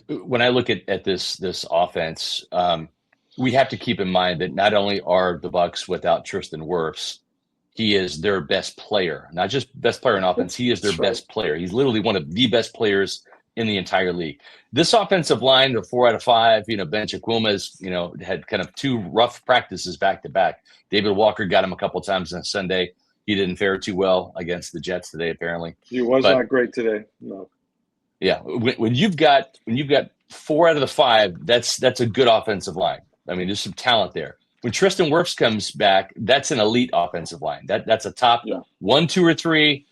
when I look at this offense, we have to keep in mind that not only are the Bucs without Tristan Wirfs, he is their best player, not just best player in offense. He is their best player. He's literally one of the best players in the entire league. This offensive line, the 4 out of 5, Ben Chikwuma's, had kind of 2 rough practices back to back. David Walker got him a couple times on Sunday. He didn't fare too well against the Jets today, apparently. He was not great today. No. Yeah, when you've got 4 out of the 5, that's a good offensive line. I mean, there's some talent there. When Tristan Wirfs comes back, that's an elite offensive line. That's a top 1, 2, or 3.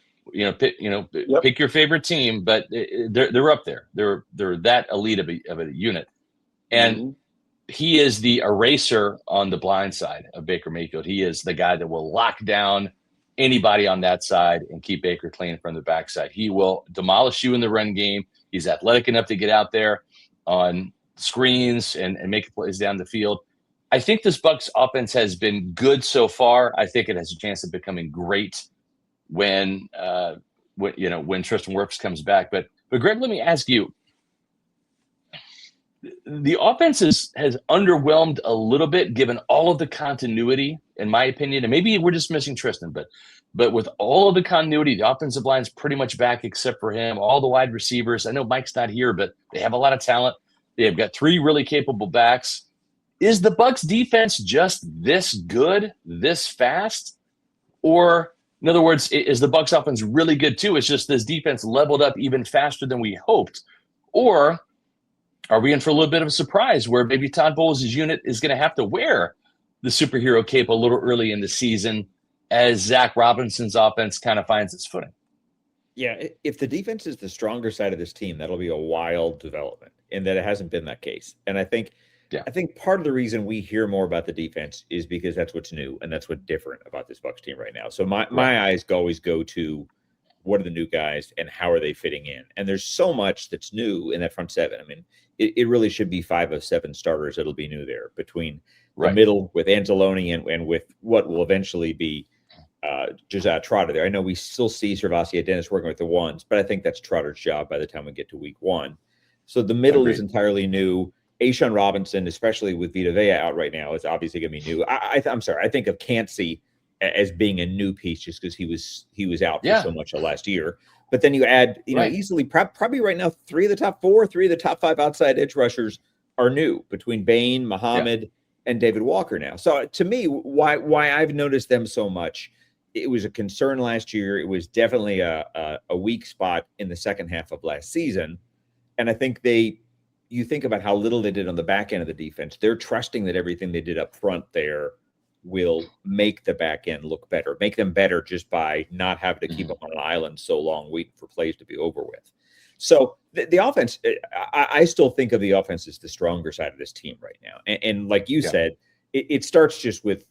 Pick your favorite team, but they're up there. They're that elite of a unit, and he is the eraser on the blind side of Baker Mayfield. He is the guy that will lock down anybody on that side and keep Baker clean from the backside. He will demolish you in the run game. He's athletic enough to get out there on screens and make plays down the field. I think this Bucs offense has been good so far. I think it has a chance of becoming great when Tristan Wirfs comes back. But Greg, let me ask you, the offense has underwhelmed a little bit given all of the continuity, in my opinion, and maybe we're just missing Tristan, but with all of the continuity, the offensive line's pretty much back except for him. All the wide receivers, I know Mike's not here, but they have a lot of talent. They've got 3 really capable backs. Is the Bucs defense just this good, this fast? Or, in other words, is the Bucs offense really good too? It's just this defense leveled up even faster than we hoped. Or are we in for a little bit of a surprise where maybe Todd Bowles' unit is going to have to wear the superhero cape a little early in the season as Zach Robinson's offense kind of finds its footing? Yeah, if the defense is the stronger side of this team, that'll be a wild development, and that it hasn't been that case. And I think part of the reason we hear more about the defense is because that's what's new and that's what's different about this Bucs team right now. So my eyes always go to what are the new guys and how are they fitting in? And there's so much that's new in that front 7. I mean, it really should be 5 of 7 starters that'll be new there between the middle with Anzalone and with what will eventually be Josiah Trotter there. I know we still see Servacio Dennis working with the ones, but I think that's Trotter's job by the time we get to week 1. So the middle is entirely new. A'Shawn Robinson, especially with Vita Vea out right now, is obviously going to be new. I'm sorry. I think of Cansey as being a new piece just because he was out for so much of last year. But then you add, easily probably right now 3 of the top 4, 3 of the top 5 outside edge rushers are new between Bain, Muhammad, and David Walker now. So to me, why I've noticed them so much, it was a concern last year. It was definitely a weak spot in the second half of last season. And I think you think about how little they did on the back end of the defense. They're trusting that everything they did up front there will make the back end look better, make them better just by not having to keep them on an island so long, waiting for plays to be over with. So the offense, I still think of the offense as the stronger side of this team right now. And like you said, it starts just with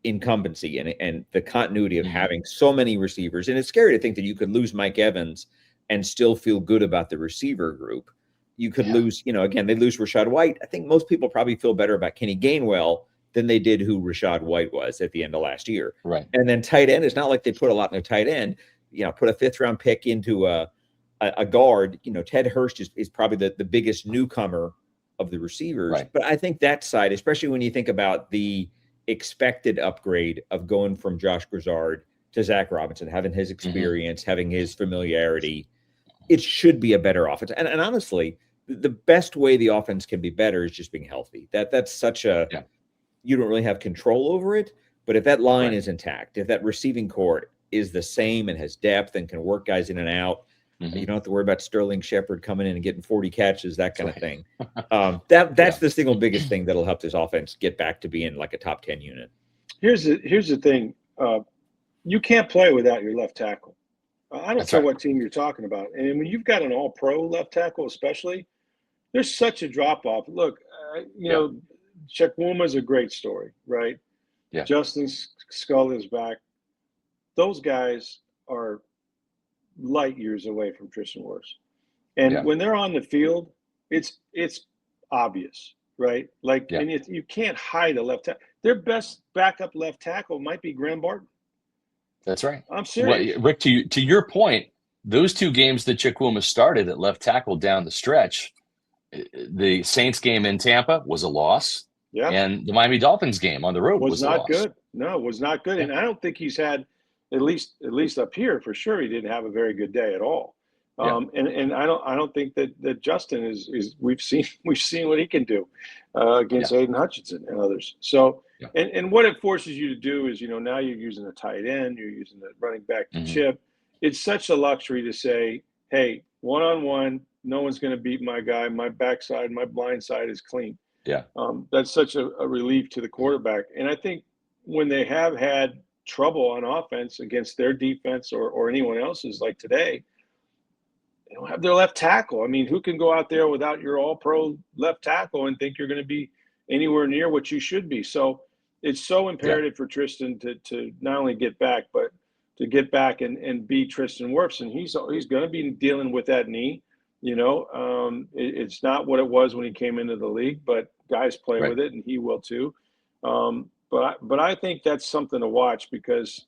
incumbency and the continuity of having so many receivers. And it's scary to think that you could lose Mike Evans and still feel good about the receiver group. You could lose, again, they lose Rachaad White. I think most people probably feel better about Kenny Gainwell than they did who Rachaad White was at the end of last year. Right. And then tight end, it's not like they put a lot in their tight end, put a 5th round pick into a guard. Ted Hurst is probably the biggest newcomer of the receivers. Right. But I think that side, especially when you think about the expected upgrade of going from Josh Grizzard to Zach Robinson, having his experience, having his familiarity, it should be a better offense. And honestly, the best way the offense can be better is just being healthy. That's such a you don't really have control over it. But if that line is intact, if that receiving core is the same and has depth and can work guys in and out, you don't have to worry about Sterling Shepard coming in and getting 40 catches, that kind of thing. That's the single biggest thing that'll help this offense get back to being like a top 10 unit. Here's the thing. You can't play without your left tackle. I don't care what team you're talking about. And when you've got an all-pro left tackle especially, there's such a drop-off. Look, Chikwuma's a great story, right? Yeah. Justin Scully is back. Those guys are light years away from Tristan Wirfs. And when they're on the field, it's obvious, right? And you can't hide a left tackle. Their best backup left tackle might be Graham Barton. That's right. I'm serious. Well, Rick, to your point, those 2 games that Chikwuma started at left tackle down the stretch, The Saints game in Tampa was a loss. Yeah. And the Miami Dolphins game on the road was not a loss. good. No, it was not good. Yeah. And I don't think he's had, at least up here for sure, he didn't have a very good day at all. Yeah. And I don't think that Justin is we've seen what he can do against Aiden Hutchinson and others. So and what it forces you to do is, now you're using a tight end, you're using the running back to chip. It's such a luxury to say, hey, 1-on-1, no one's going to beat my guy. My backside, my blind side is clean. Yeah. That's such a relief to the quarterback. And I think when they have had trouble on offense against their defense or anyone else's, like today, they don't have their left tackle. I mean, who can go out there without your all-pro left tackle and think you're going to be anywhere near what you should be? So it's so imperative for Tristan to not only get back, but to get back and beat Tristan Wirfs. And he's going to be dealing with that knee. It's not what it was when he came into the league, but guys play with it, and he will too. But I think that's something to watch, because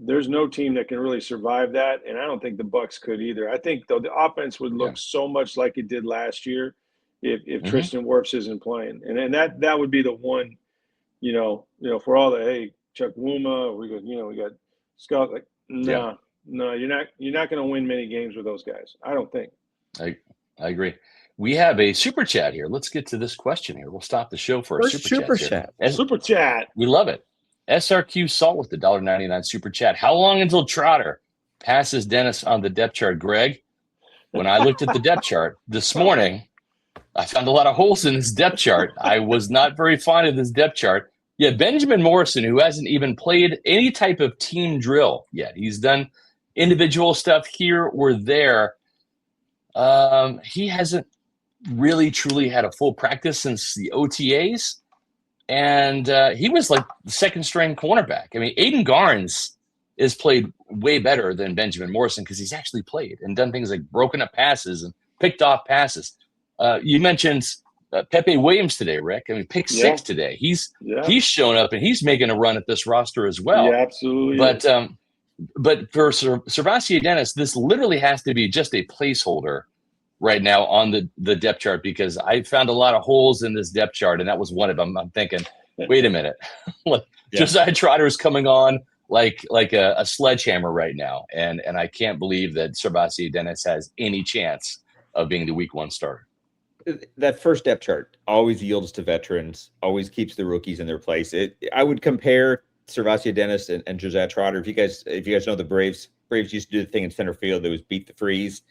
there's no team that can really survive that, and I don't think the Bucs could either. I think though the offense would look so much like it did last year if Tristan Wirfs isn't playing, and that would be the one, for all the Chuck Wuma, we got Scott. Like, no, you're not going to win many games with those guys. I don't think. I agree. We have a super chat here. Let's get to this question here. We'll stop the show for a super chat. Super chat. We love it. SRQ Salt with the $1.99 super chat. How long until Trotter passes Dennis on the depth chart, Greg? When I looked at the depth chart this morning, I found a lot of holes in this depth chart. I was not very fond of this depth chart. Yeah, Benjamin Morrison, who hasn't even played any type of team drill yet. He's done individual stuff here or there. He hasn't really truly had a full practice since the OTAs. And he was like the second string cornerback. I mean, Aiden Garnes is played way better than Benjamin Morrison because he's actually played and done things like broken up passes and picked off passes. You mentioned Pepe Williams today, Rick. I mean, pick six today. He's shown up and he's making a run at this roster as well. Yeah, absolutely. But for Servacio Dennis, this literally has to be just a placeholder right now on the depth chart, because I found a lot of holes in this depth chart, and that was one of them. I'm thinking, wait a minute, Josiah Trotter is coming on like a sledgehammer right now, and I can't believe that Servacio Dennis has any chance of being the week one starter. That first depth chart always yields to veterans, always keeps the rookies in their place. I would compare Servacio Dennis and Josiah Trotter. If you guys know the Braves used to do the thing in center field that was beat the freeze,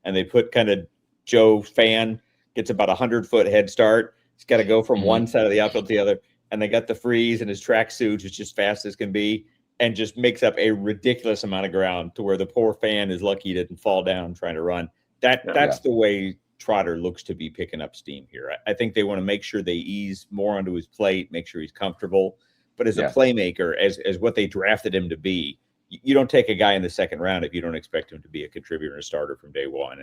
and they put kind of Joe Fan gets about 100-foot head start. He's got to go from one side of the outfield to the other, and they got the freeze, and his track suit is just fast as can be, and just makes up a ridiculous amount of ground to where the poor Fan is lucky he didn't fall down trying to run. That's the way Trotter looks to be picking up steam here. I think they want to make sure they ease more onto his plate, make sure he's comfortable. But as a playmaker, as what they drafted him to be, you don't take a guy in the second round if you don't expect him to be a contributor and a starter from day one.